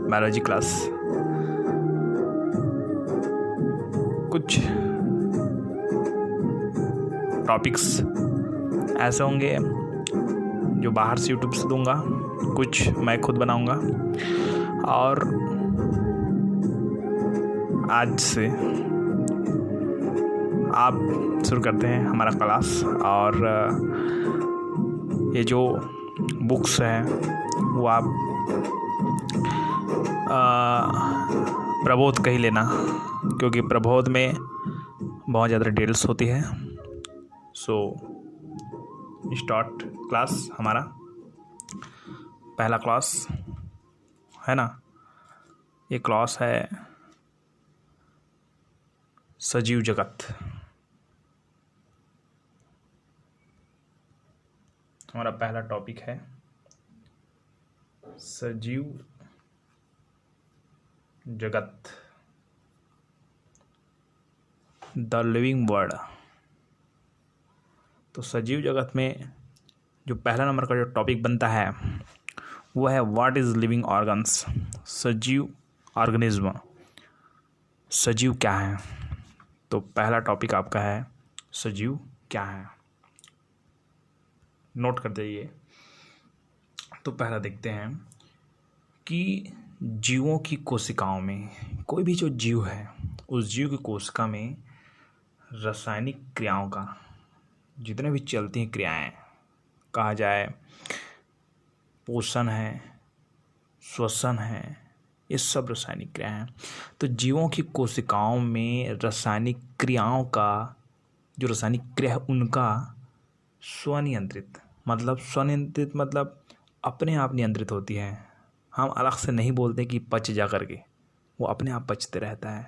Biology class. कुछ topics ऐसे होंगे जो बाहर से यूट्यूब से दूंगा, कुछ मैं खुद बनाऊंगा। और आज से आप शुरू करते हैं हमारा क्लास। और ये जो बुक्स हैं वो आप प्रबोध का ही लेना, क्योंकि प्रबोध में बहुत ज़्यादा डिटेल्स होती है। So start class. हमारा पहला क्लास है ना, ये क्लास है सजीव जगत। हमारा पहला टॉपिक है सजीव जगत, द लिविंग वर्ल्ड। तो सजीव जगत में जो पहला नंबर का जो टॉपिक बनता है वो है व्हाट इज़ लिविंग ऑर्गन्स। सजीव ऑर्गेनिज्म, सजीव क्या है। तो पहला टॉपिक आपका है सजीव क्या है, नोट कर जाइए। तो पहला देखते हैं कि जीवों की कोशिकाओं में, कोई भी जो जीव है उस जीव की कोशिका में रासायनिक क्रियाओं का, जितने भी चलती हैं क्रियाएं, कहा जाए पोषण है, श्वसन है, ये सब रासायनिक क्रिया हैं। तो जीवों की कोशिकाओं में रासायनिक क्रियाओं का, जो रासायनिक क्रिया है उनका स्वनियंत्रित मतलब अपने आप नियंत्रित होती है। हम अलग से नहीं बोलते कि पच जा करके, वो अपने आप पचते रहता है।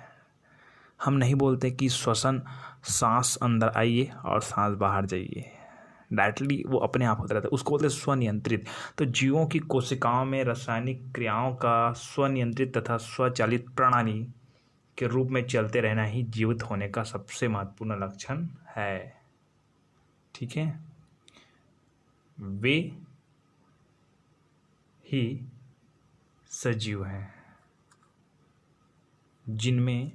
हम नहीं बोलते कि श्वसन, सांस अंदर आइए और सांस बाहर जाइए, डायरेक्टली वो अपने आप होता रहता है, उसको बोलते हैं स्वनियंत्रित। तो जीवों की कोशिकाओं में रासायनिक क्रियाओं का स्वनियंत्रित तथा स्वचालित प्रणाली के रूप में चलते रहना ही जीवित होने का सबसे महत्वपूर्ण लक्षण है। ठीक है, वे ही सजीव हैं जिनमें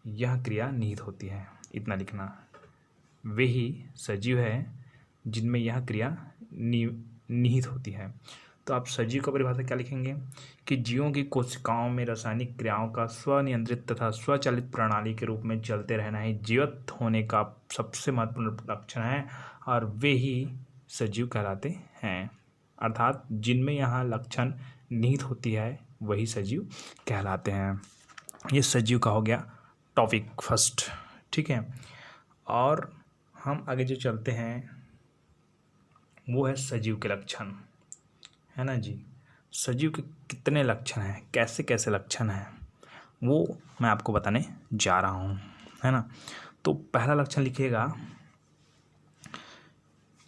यह क्रिया निहित होती है। इतना लिखना, वे ही सजीव है जिनमें यह क्रिया निहित होती है। तो आप सजीव का परिभाषा क्या लिखेंगे कि जीवों की कोशिकाओं में रासायनिक क्रियाओं का स्वनियंत्रित तथा स्वचालित प्रणाली के रूप में चलते रहना ही जीवित होने का सबसे महत्वपूर्ण लक्षण है, और वे ही सजीव कहलाते हैं। अर्थात जिनमें यह लक्षण निहित होती है वही सजीव कहलाते हैं। ये सजीव का हो गया टॉपिक फर्स्ट। ठीक है, और हम आगे जो चलते हैं वो है सजीव के लक्षण, है ना जी। सजीव के कितने लक्षण हैं, कैसे कैसे लक्षण हैं, वो मैं आपको बताने जा रहा हूँ, है ना। तो पहला लक्षण लिखिएगा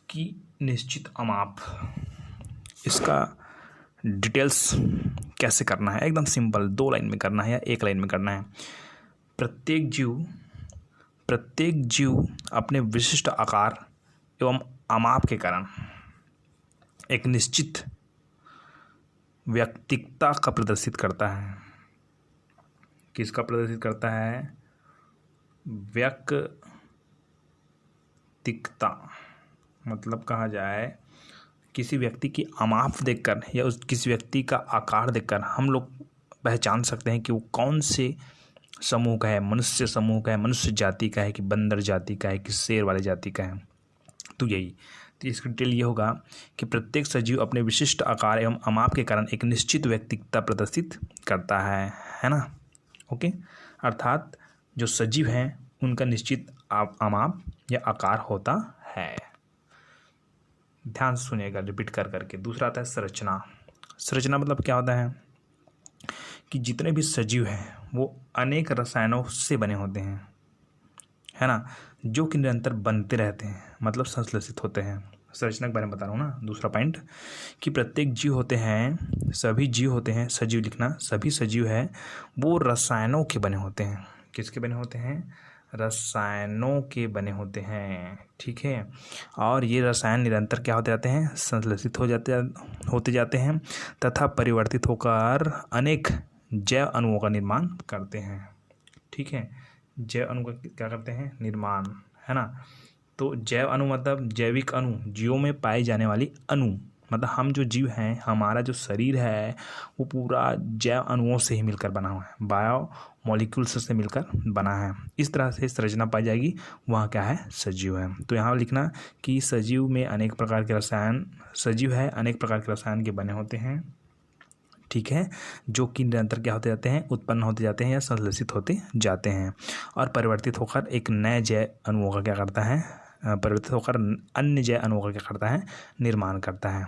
कि निश्चित अमाप। इसका डिटेल्स कैसे करना है, एकदम सिंपल, 2 लाइन में करना है या 1 लाइन में करना है। प्रत्येक जीव अपने विशिष्ट आकार एवं अमाप के कारण एक निश्चित व्यक्तिकता का प्रदर्शित करता है। किसका प्रदर्शित करता है? व्यक्तिकता, मतलब कहा जाए किसी व्यक्ति की अमाप देखकर या उस किसी व्यक्ति का आकार देखकर हम लोग पहचान सकते हैं कि वो कौन से समूह का है, मनुष्य समूह का है, मनुष्य जाति का है, कि बंदर जाति का है, कि शेर वाले जाति का है। तो यही, तो इसका डिटेल ये होगा कि प्रत्येक सजीव अपने विशिष्ट आकार एवं अमाप के कारण एक निश्चित व्यक्तिकता प्रदर्शित करता है ना। ओके, अर्थात जो सजीव हैं उनका निश्चित अमाप या आकार होता है। ध्यान से सुनिएगा, रिपीट कर करके। दूसरा आता है संरचना। संरचना मतलब क्या होता है कि जितने भी सजीव हैं वो अनेक रसायनों से बने होते हैं, है ना, जो कि निरंतर बनते रहते हैं, मतलब संश्लेषित होते हैं। संरचना के बारे में बता रहा हूँ ना। दूसरा पॉइंट कि प्रत्येक जीव होते हैं, सभी जीव होते हैं, सजीव लिखना, सभी सजीव है वो रसायनों के बने होते हैं। किसके बने होते हैं? रसायनों के बने होते हैं, ठीक है। और ये रसायन निरंतर क्या होते जाते हैं, संश्लेषित होते जाते हैं तथा परिवर्तित होकर अनेक जैव अणुओं का निर्माण करते हैं, ठीक है। जैव अणु का क्या करते हैं, निर्माण, है ना। तो जैव अणु मतलब जैविक अणु, जीवों में पाई जाने वाली अणु, मतलब हम जो जीव हैं, हमारा जो शरीर है वो पूरा जैव अणुओं से ही मिलकर बना हुआ है, बायो मॉलिक्यूल्स से मिलकर बना है। इस तरह से संरचना पाई जाएगी, वहाँ क्या है, सजीव है। तो यहाँ लिखना कि सजीव में अनेक प्रकार के रसायन, सजीव है अनेक प्रकार के रसायन के बने होते हैं, ठीक है, जो कि निरंतर क्या होते जाते हैं, उत्पन्न होते जाते हैं या संश्लेषित होते जाते हैं और परिवर्तित होकर एक नए जैव अणुओं का क्या करता है, परिवर्तित होकर अन्य जैव अणुओं का क्या करता है, निर्माण करता है।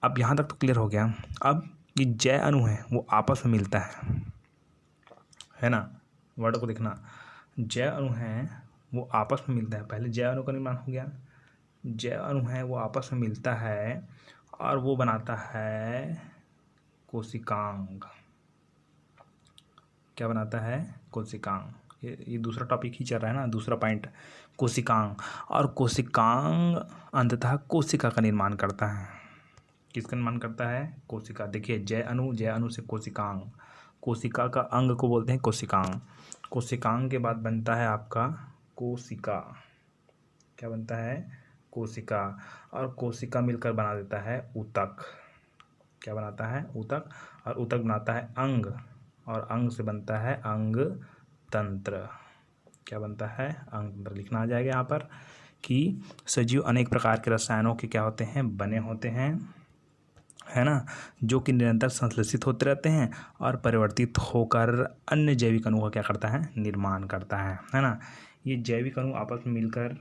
अब यहाँ तक तो क्लियर हो गया। अब ये जैव अणु है वो आपस में मिलता है ना, वर्ड को देखना, जैव अणु है वो आपस में मिलता है। पहले जैव अणु का निर्माण हो गया, जैव अणु है वो आपस में मिलता है और वो बनाता है कोशिकांग। क्या बनाता है, कोशिकांग। ये दूसरा टॉपिक ही चल रहा है ना, दूसरा पॉइंट, कोशिकांग। और कोशिकांग अंततः कोशिका का निर्माण करता है। किसका निर्माण करता है, कोशिका। देखिए जैव अणु से कोशिकांग, कोशिका का अंग को बोलते हैं कोशिकांग। कोशिकांग के बाद बनता है आपका कोशिका। क्या बनता है, कोशिका। और कोशिका मिलकर बना देता है ऊतक। क्या बनाता है, ऊतक। और ऊतक बनाता है अंग, और अंग से बनता है अंग तंत्र। क्या बनता है, अंग तंत्र। लिखना आ जाएगा यहाँ पर कि सजीव अनेक प्रकार के रसायनों के क्या होते हैं, बने होते हैं, है ना, जो कि निरंतर संश्लेषित होते रहते हैं और परिवर्तित होकर अन्य जैविक अणुओं का क्या करता है, निर्माण करता है ना। ये जैविक अणु आपस में मिलकर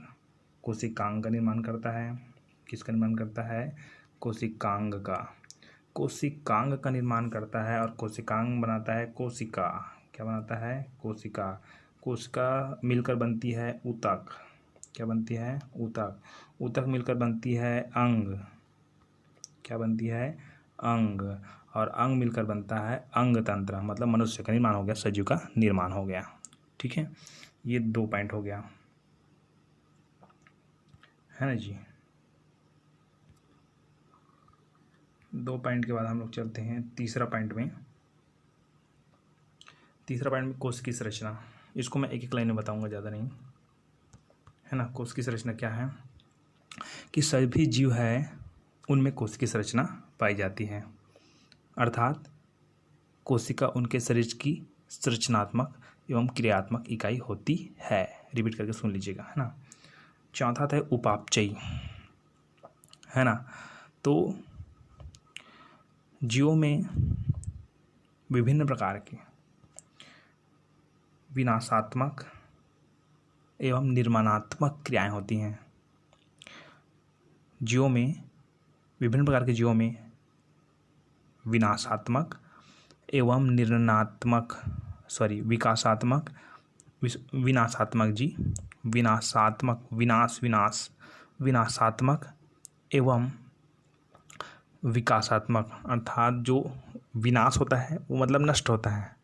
कोशिकांग का निर्माण करता है। किसका निर्माण करता है, कोशिकांग का। कोशिकांग का निर्माण करता है और कोशिकांग बनाता है कोशिका। क्या बनाता है, कोशिका। कोशिका मिलकर बनती है ऊतक। क्या बनती है, ऊतक। ऊतक मिलकर बनती है अंग। क्या बनती है, अंग। और अंग मिलकर बनता है अंग तंत्र, मतलब मनुष्य का निर्माण हो गया, सजीव का निर्माण हो गया, ठीक है। ये 2 पॉइंट हो गया, है ना जी। 2 पॉइंट के बाद हम लोग चलते हैं तीसरा पॉइंट में। तीसरा पॉइंट में कोश की संरचना। इसको मैं एक एक लाइन में बताऊंगा, ज़्यादा नहीं, है ना। कोश की संरचना क्या है कि सभी जीव है उनमें कोश की संरचना पाई जाती है, अर्थात कोशिका उनके शरीर की संरचनात्मक एवं क्रियात्मक इकाई होती है। रिपीट करके सुन लीजिएगा, है ना। चौथा था उपापचयी, है ना। तो जीवों में विभिन्न प्रकार के विनाशात्मक एवं निर्माणात्मक क्रियाएं होती हैं। जीवों में, विभिन्न प्रकार के जीवों में विनाशात्मक एवं विकासात्मक, विनाशात्मक जी, विनाशात्मक एवं विकासात्मक, अर्थात जो विनाश होता है वो मतलब नष्ट होता है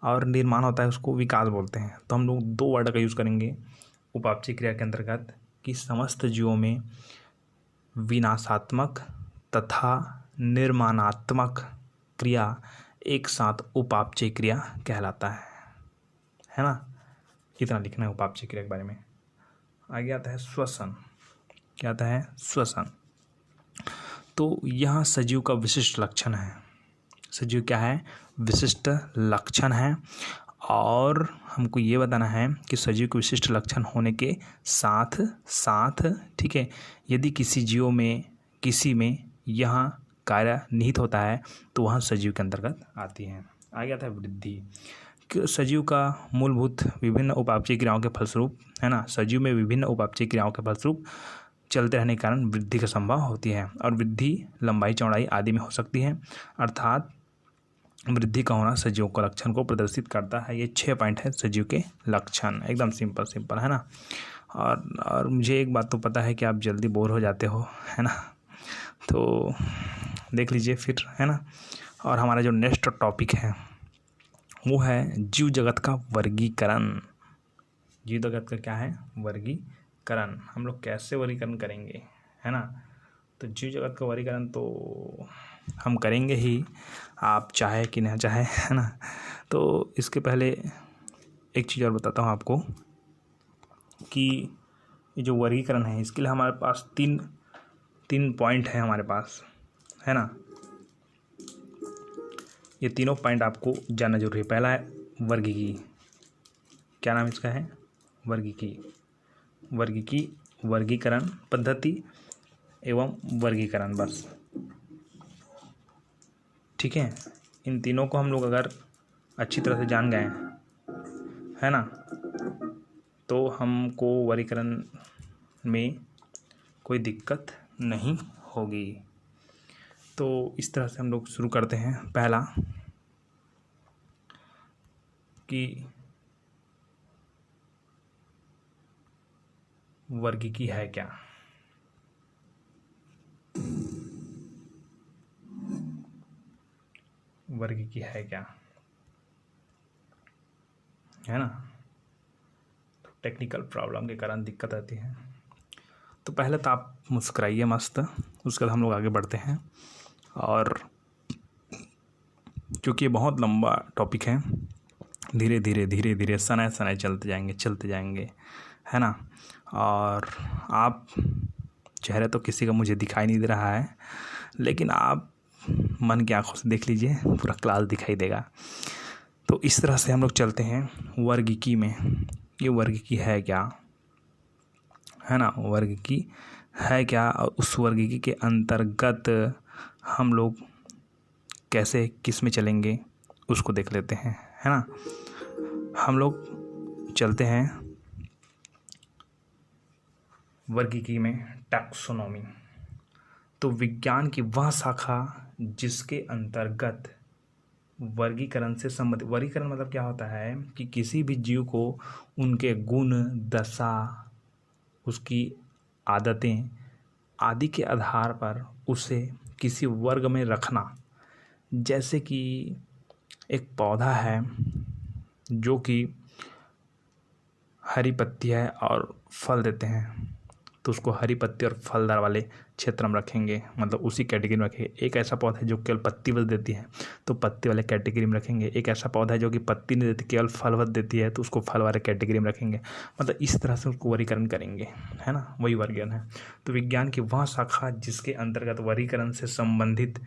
और निर्माण होता है उसको विकास बोलते हैं। तो हम लोग 2 वर्ड का यूज़ करेंगे उपापचय क्रिया के अंतर्गत कि समस्त जीवों में विनाशात्मक तथा निर्माणात्मक क्रिया एक साथ उपापचय क्रिया कहलाता है ना। इतना लिखना है उपापचय क्रिया के बारे में। आगे आता है श्वसन। क्या आता है, श्वसन। तो यह सजीव का विशिष्ट लक्षण है। सजीव क्या है, विशिष्ट लक्षण है। और हमको ये बताना है कि सजीव के विशिष्ट लक्षण होने के साथ साथ, ठीक है, यदि किसी जीव में किसी में यह कार्य निहित होता है तो वह सजीव के अंतर्गत आती है। आगे आता है वृद्धि। सजीव का मूलभूत विभिन्न उपापचय क्रियाओं के फलस्वरूप, है ना, सजीव में विभिन्न उपापचय क्रियाओं के फलस्वरूप चलते रहने के कारण वृद्धि का संभव होती है और वृद्धि लंबाई चौड़ाई आदि में हो सकती है, अर्थात वृद्धि का होना सजीव के लक्षण को प्रदर्शित करता है। ये 6 पॉइंट है सजीव के लक्षण, एकदम सिंपल, है ना। और मुझे एक बात तो पता है कि आप जल्दी बोर हो जाते हो, है ना, तो देख लीजिए फिर, है ना। और हमारा जो नेक्स्ट टॉपिक है वो है जीव जगत का वर्गीकरण। जीव जगत का क्या है, वर्गीकरण। हम लोग कैसे वर्गीकरण करेंगे, है ना। तो जीव जगत का वर्गीकरण तो हम करेंगे ही, आप चाहे कि ना चाहे, है ना। तो इसके पहले एक चीज़ और बताता हूँ आपको कि ये जो वर्गीकरण है इसके लिए हमारे पास तीन पॉइंट है हमारे पास, है ना। ये तीनों पॉइंट आपको जानना जरूरी है। पहला है वर्गीकी, क्या नाम इसका है, वर्गीकी, वर्गीकरण पद्धति एवं वर्गीकरण, बस ठीक है। इन तीनों को हम लोग अगर अच्छी तरह से जान गए, है ना, तो हमको वर्गीकरण में कोई दिक्कत नहीं होगी। तो इस तरह से हम लोग शुरू करते हैं। पहला कि वर्गीकी है क्या। वर्गीकी है क्या, है ना। तो टेक्निकल प्रॉब्लम के कारण दिक्कत आती है। तो पहले तो आप मुस्कुराइए मस्त, उसके बाद हम लोग आगे बढ़ते हैं। और क्योंकि ये बहुत लंबा टॉपिक है, धीरे धीरे सनाए चलते जाएंगे, है ना। और आप, चेहरे तो किसी का मुझे दिखाई नहीं दे रहा है, लेकिन आप मन की आंखों से देख लीजिए, पूरा क्लास दिखाई देगा। तो इस तरह से हम लोग चलते हैं वर्गीकी में। ये वर्गीकी है क्या, है ना, वर्गीकी है क्या, और उस वर्गीकी के अंतर्गत हम लोग कैसे किस में चलेंगे उसको देख लेते हैं, है ना। हम लोग चलते हैं वर्गीकी में, टैक्सोनॉमी। तो विज्ञान की वह शाखा जिसके अंतर्गत वर्गीकरण से संबंधित, वर्गीकरण मतलब क्या होता है कि किसी भी जीव को उनके गुण, दशा, उसकी आदतें आदि के आधार पर उसे किसी वर्ग में रखना। जैसे कि एक पौधा है जो कि हरी पत्ती है और फल देते हैं, तो उसको हरी पत्ती और फलदार वाले क्षेत्र में रखेंगे, मतलब उसी कैटेगरी में रखेंगे। एक ऐसा पौधा है जो केवल पत्ती बस देती है, तो पत्ती वाले कैटेगरी में रखेंगे। एक ऐसा पौधा है जो कि पत्ती नहीं देती, केवल फल बस देती है, तो उसको फल वाले कैटेगरी में रखेंगे। मतलब इस तरह से उसको वर्गीकरण करेंगे, है ना, वही वर्गीकरण है। तो विज्ञान की वह शाखा जिसके अंतर्गत वर्गीकरण से संबंधित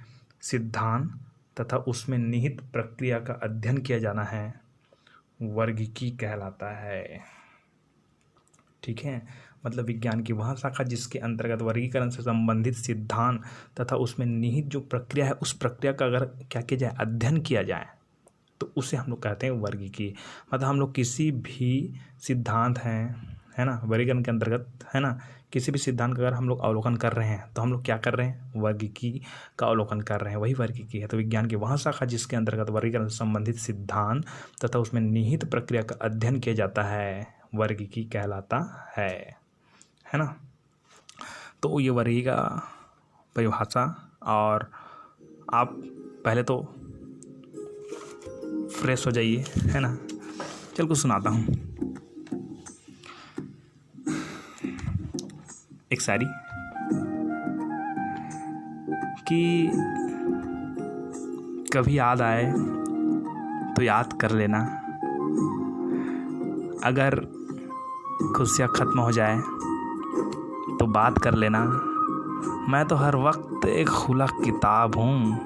सिद्धांत तथा उसमें निहित प्रक्रिया का अध्ययन किया जाना है, वर्गीकी कहलाता है। ठीक है, मतलब विज्ञान की वह शाखा जिसके अंतर्गत वर्गीकरण से संबंधित सिद्धांत तथा उसमें निहित जो प्रक्रिया है, उस प्रक्रिया का अगर क्या किया जाए, अध्ययन किया जाए, तो उसे हम लोग कहते हैं वर्गीकी। मतलब हम लोग किसी भी सिद्धांत हैं, है ना, वर्गीकरण के अंतर्गत, है ना, किसी भी सिद्धांत का अगर हम लोग अवलोकन कर रहे हैं, तो हम लोग क्या कर रहे हैं, वर्गीकी का अवलोकन कर रहे हैं, वही वर्गीकी है। तो विज्ञान की वह शाखा जिसके अंतर्गत वर्गीकरण से संबंधित सिद्धांत तथा उसमें निहित प्रक्रिया का अध्ययन किया जाता है, वर्गीकी कहलाता है ना। तो ये वर्गीकी का परिभाषा, और आप पहले तो फ्रेश हो जाइए, है ना। चल कुछ सुनाता हूँ, एक शायरी कि कभी याद आए तो याद कर लेना, अगर खुशियाँ ख़त्म हो जाए तो बात कर लेना। मैं तो हर वक्त एक खुला किताब हूँ,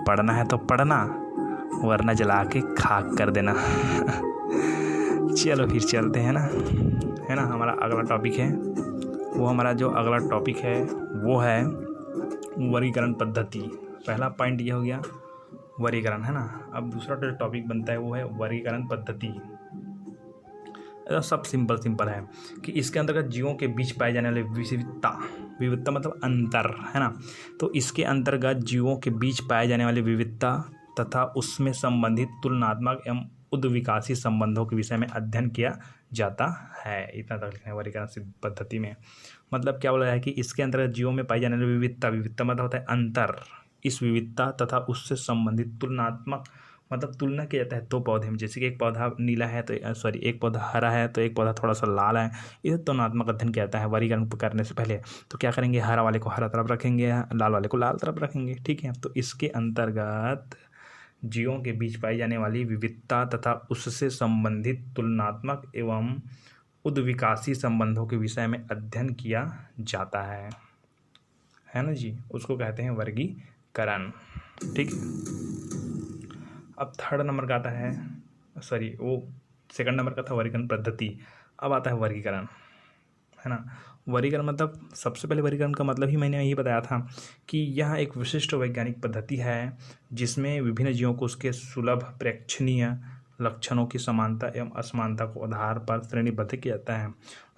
पढ़ना है तो पढ़ना, वरना जला के खाक कर देना। चलो फिर चलते हैं ना, है ना। हमारा अगला टॉपिक है, वो हमारा जो अगला टॉपिक है वो है वर्गीकरण पद्धति। पहला पॉइंट ये हो गया वर्गीकरण, है ना। अब दूसरा जो टॉपिक बनता है वो है वर्गीकरण पद्धति। सब सिंपल है कि इसके अंतर्गत जीवों के बीच पाए जाने वाले विविधता मतलब अंतर, है ना। तो इसके अंतर्गत जीवों के बीच पाए जाने वाले विविधता तथा उसमें संबंधित तुलनात्मक एवं उद्विकासी संबंधों के विषय में अध्ययन किया जाता है। इतना तक लिखना है वर्गीकरण पद्धति में। मतलब क्या बोला है कि इसके अंतर्गत जीवों में पाई जाने वाली विविधता मतलब होता है अंतर, इस विविधता तथा उससे संबंधित तुलनात्मक मतलब तुलना किया जाता है दो पौधे में, जैसे कि एक पौधा नीला है तो एक पौधा हरा है तो एक पौधा थोड़ा सा लाल है। इसे तुलनात्मक अध्ययन किया जाता है वर्गीकरण करने से पहले। तो क्या करेंगे, हरा वाले को हरा तरफ रखेंगे, लाल वाले को लाल तरफ रखेंगे, ठीक है। तो इसके अंतर्गत जीवों के बीच पाई जाने वाली विविधता तथा उससे संबंधित तुलनात्मक एवं उद्विकासी संबंधों के विषय में अध्ययन किया जाता है ना जी। उसको कहते हैं वर्गीकरण, ठीक। अब थर्ड नंबर का आता है, वो सेकंड नंबर का था वर्गीकरण पद्धति। अब आता है वर्गीकरण, है ना। वर्गीकरण मतलब सबसे पहले वर्गीकरण का मतलब ही मैंने यही बताया था कि यह एक विशिष्ट वैज्ञानिक पद्धति है जिसमें विभिन्न जीवों को उसके सुलभ प्रेक्षणीय लक्षणों की समानता एवं असमानता को आधार पर श्रेणीबद्ध किया जाता है।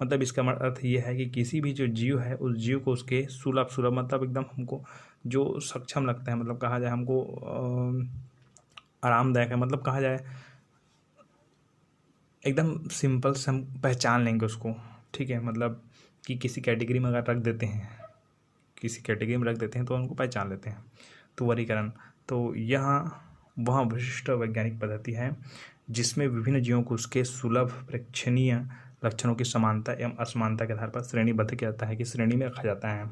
मतलब इसका अर्थ ये है कि किसी भी जो जीव है उस जीव को उसके सुलभ मतलब एकदम हमको जो सक्षम लगता है, मतलब कहा जाए हमको आरामदायक है, मतलब कहा जाए एकदम सिंपल से हम पहचान लेंगे उसको, ठीक है। मतलब कि किसी कैटेगरी में अगर रख देते हैं, तो उनको पहचान लेते हैं। तो वर्गीकरण तो यहाँ वह विशिष्ट वैज्ञानिक पद्धति है जिसमें विभिन्न जीवों को उसके सुलभ प्रेक्षणीय लक्षणों की समानता एवं असमानता के आधार पर श्रेणीबद्ध किया जाता है, कि श्रेणी में रखा जाता है।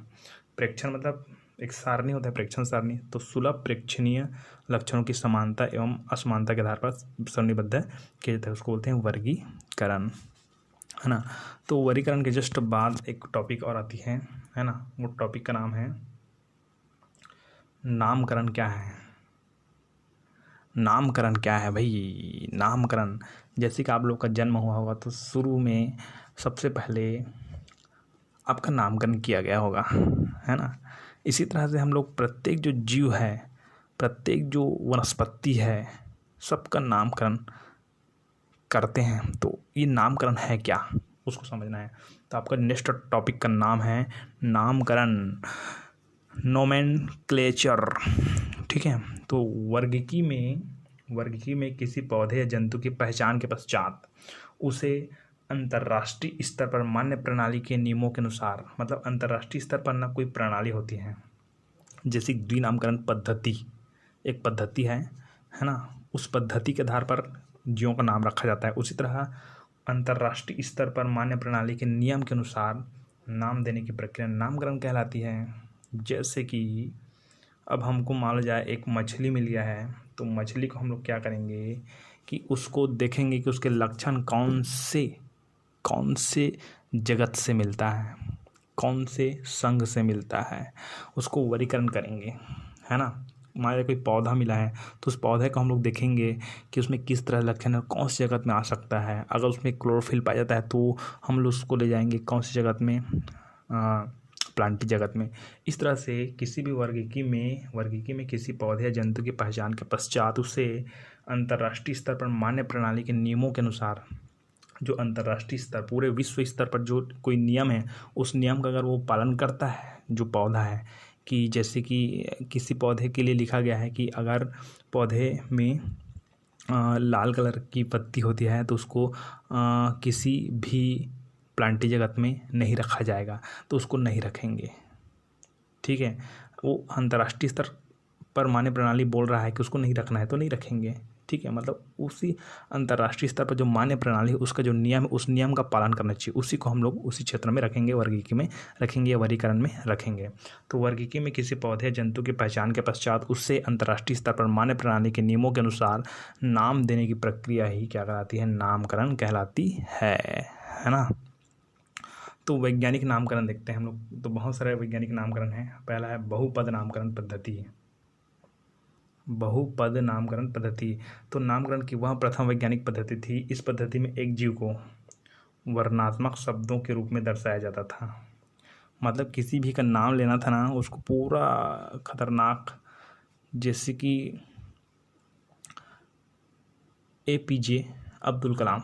प्रेक्षण मतलब एक सारणी होता है, प्रेक्षण सारणी। तो सुलभ प्रेक्षणीय लक्षणों की समानता एवं असमानता के आधार पर श्रेणीबद्ध किया जाता है, उसको बोलते हैं वर्गीकरण, है ना। तो वर्गीकरण के जस्ट बाद एक टॉपिक और आती है ना। वो टॉपिक का नाम है नामकरण। क्या है नामकरण? क्या है भाई नामकरण? जैसे कि आप लोग का जन्म हुआ होगा तो शुरू में सबसे पहले आपका नामकरण किया गया होगा, है ना। इसी तरह से हम लोग प्रत्येक जो जीव है, प्रत्येक जो वनस्पति है, सबका नामकरण करते हैं। तो ये नामकरण है क्या, उसको समझना है। तो आपका नेक्स्ट टॉपिक का नाम है नामकरण, नोमेनक्लेचर, ठीक है। तो वर्गीकी में किसी पौधे या जंतु की पहचान के पश्चात उसे अंतर्राष्ट्रीय स्तर पर मान्य प्रणाली के नियमों के अनुसार, मतलब अंतर्राष्ट्रीय स्तर पर ना कोई प्रणाली होती है, जैसे द्विनामकरण पद्धति एक पद्धति है ना। उस पद्धति के आधार पर जीवों का नाम रखा जाता है। उसी तरह अंतर्राष्ट्रीय स्तर पर मान्य प्रणाली के नियम के अनुसार नाम देने की प्रक्रिया नामकरण कहलाती है। जैसे कि अब हमको मान लो जाए एक मछली मिल गया है, तो मछली को हम लोग क्या करेंगे कि उसको देखेंगे कि उसके लक्षण कौन से जगत से मिलता है, कौन से संघ से मिलता है, उसको वर्गीकरण करेंगे, है ना। हमारे कोई पौधा मिला है तो उस पौधे को हम लोग देखेंगे कि उसमें किस तरह लक्षण है, कौन सी जगत में आ सकता है। अगर उसमें क्लोरोफिल पाया जाता है तो हम लोग उसको ले जाएंगे कौन सी जगत में, प्लांटी जगत में। इस तरह से किसी भी वर्गीकी में किसी पौधे या जंतु की पहचान के पश्चात उसे अंतर्राष्ट्रीय स्तर पर मान्य प्रणाली के नियमों के अनुसार, जो अंतर्राष्ट्रीय स्तर पूरे विश्व स्तर पर जो कोई नियम है, उस नियम का अगर वो पालन करता है जो पौधा है, कि जैसे कि किसी पौधे के लिए लिखा गया है कि अगर पौधे में लाल कलर की पत्ती होती है तो उसको किसी भी प्लांटी जगत में नहीं रखा जाएगा, तो उसको नहीं रखेंगे, ठीक है। वो अंतर्राष्ट्रीय स्तर पर मान्य प्रणाली बोल रहा है कि उसको नहीं रखना है तो नहीं रखेंगे, ठीक है। मतलब उसी अंतर्राष्ट्रीय स्तर पर जो मान्य प्रणाली है उसका जो नियम है उस नियम का पालन करना चाहिए, उसी को हम लोग उसी क्षेत्र में रखेंगे, वर्गीकी में रखेंगे या वर्गीकरण में रखेंगे। तो वर्गीकी में किसी पौधे जंतु की पहचान के पश्चात उससे अंतर्राष्ट्रीय स्तर पर मान्य प्रणाली के नियमों के अनुसार नाम देने की प्रक्रिया ही क्या कहलाती है, नामकरण कहलाती है ना। तो वैज्ञानिक नामकरण देखते हैं हम लोग। तो बहुत सारे वैज्ञानिक नामकरण हैं। पहला है बहुपद नामकरण पद्धति। बहुपद नामकरण पद्धति तो नामकरण की वह प्रथम वैज्ञानिक पद्धति थी। इस पद्धति में एक जीव को वर्णनात्मक शब्दों के रूप में दर्शाया जाता था। मतलब किसी भी का नाम लेना था ना, उसको पूरा खतरनाक, जैसे कि APJ अब्दुल कलाम,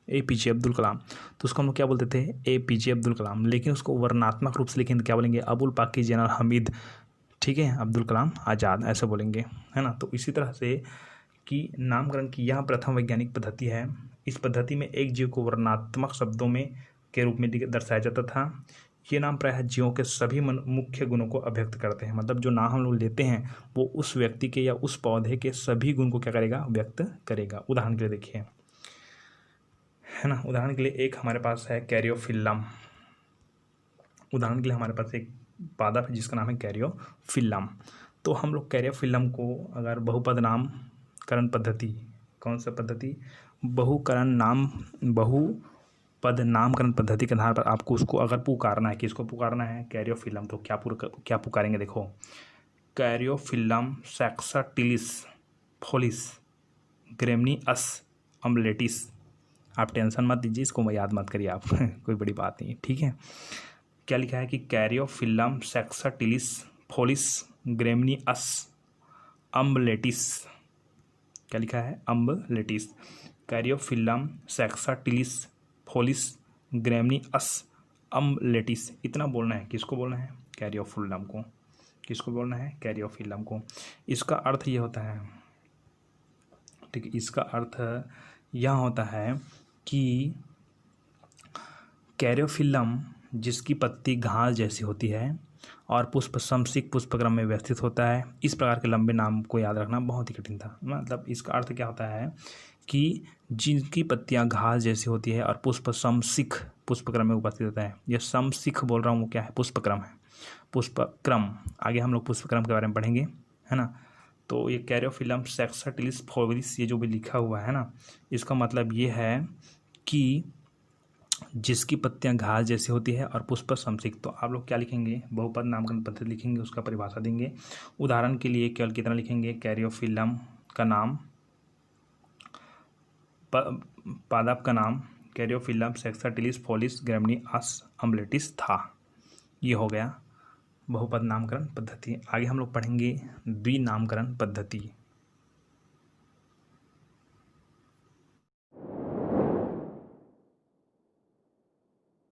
तो उसको हम लोग क्या बोलते थे, APJ अब्दुल कलाम। लेकिन उसको वर्णनात्मक रूप से लिखेंगे क्या बोलेंगे, अबुल पाकी जनरल हमीद, ठीक है, अब्दुल कलाम आज़ाद, ऐसे बोलेंगे, है ना। तो इसी तरह से कि नामकरण की यह प्रथम वैज्ञानिक पद्धति है। इस पद्धति में एक जीव को वर्णनात्मक शब्दों में के रूप में दर्शाया जाता था। ये नाम प्रायः जीवों के सभी मुख्य गुणों को अभिव्यक्त करते हैं। मतलब जो नाम हम लोग लेते हैं वो उस व्यक्ति के या उस पौधे के सभी गुण को क्या करेगा, व्यक्त करेगा। उदाहरण के लिए देखिए, है ना, उदाहरण के लिए एक हमारे पास है कैरियोफिल्लम। उदाहरण के लिए हमारे पास एक पादप है जिसका नाम है कैरियोफिल्लम। तो हम लोग कैरियोफिल्लम को अगर बहुपद पद्धति, कौन सा पद्धति, बहुपद नामकरण पद्धति के आधार पर आपको उसको अगर पुकारना है, किसको पुकारना है, कैरियोफिल्लम, तो क्या पुकारेंगे, देखो, कैरियोफिल्लम सैक्साटिलिस फोलिस ग्रेमनीअस अम्बलेटिस। आप टेंशन मत लीजिए, इसको याद मत करिए आप कोई बड़ी बात नहीं है, ठीक है। क्या लिखा है कि कैरियोफिल्लम सैक्साटिलिस फोलिस ग्रेमनीअस अम्बलेटिस। क्या लिखा है, अम्बलेटिस। कैरियोफिल्लम सैक्साटिलिस फोलिस ग्रेमनीअस अम्बलेटिस। इतना बोलना है, किसको बोलना है, कैरियोफिल्लम को। किसको बोलना है, कैरियोफिल्लम को। इसका अर्थ ये होता है, ठीक है, इसका अर्थ यह होता है कि कैरियोफिल्लम जिसकी पत्ती घास जैसी होती है और पुष्प समसिक पुष्पक्रम में व्यवस्थित होता है। इस प्रकार के लंबे नाम को याद रखना बहुत ही कठिन था। मतलब इसका अर्थ क्या होता है कि जिनकी पत्तियां घास जैसी होती है और पुष्प समसिक पुष्पक्रम में उपस्थित होता है। यह समसिक बोल रहा हूँ, वो क्या है, पुष्पक्रम है, पुष्पक्रम। आगे हम लोग पुष्पक्रम के बारे में पढ़ेंगे, है ना। तो ये कैरियोफिल्लम सैक्साटिलिस फोलिस, ये जो भी लिखा हुआ है ना, इसका मतलब ये है कि जिसकी पत्तियां घास जैसी होती है और पुष्प समसिक। तो आप लोग क्या लिखेंगे, बहुपद नामकरण पद्धति लिखेंगे, उसका परिभाषा देंगे। उदाहरण के लिए केवल कितना लिखेंगे, कैरियोफिल्लम का नाम, पादप का नाम कैरियोफिल्लम सैक्साटिलिस फोलिस ग्रेमनीअस अम्बलेटिस था। ये हो गया बहुपद नामकरण पद्धति। आगे हम लोग पढ़ेंगे द्विनामकरण पद्धति।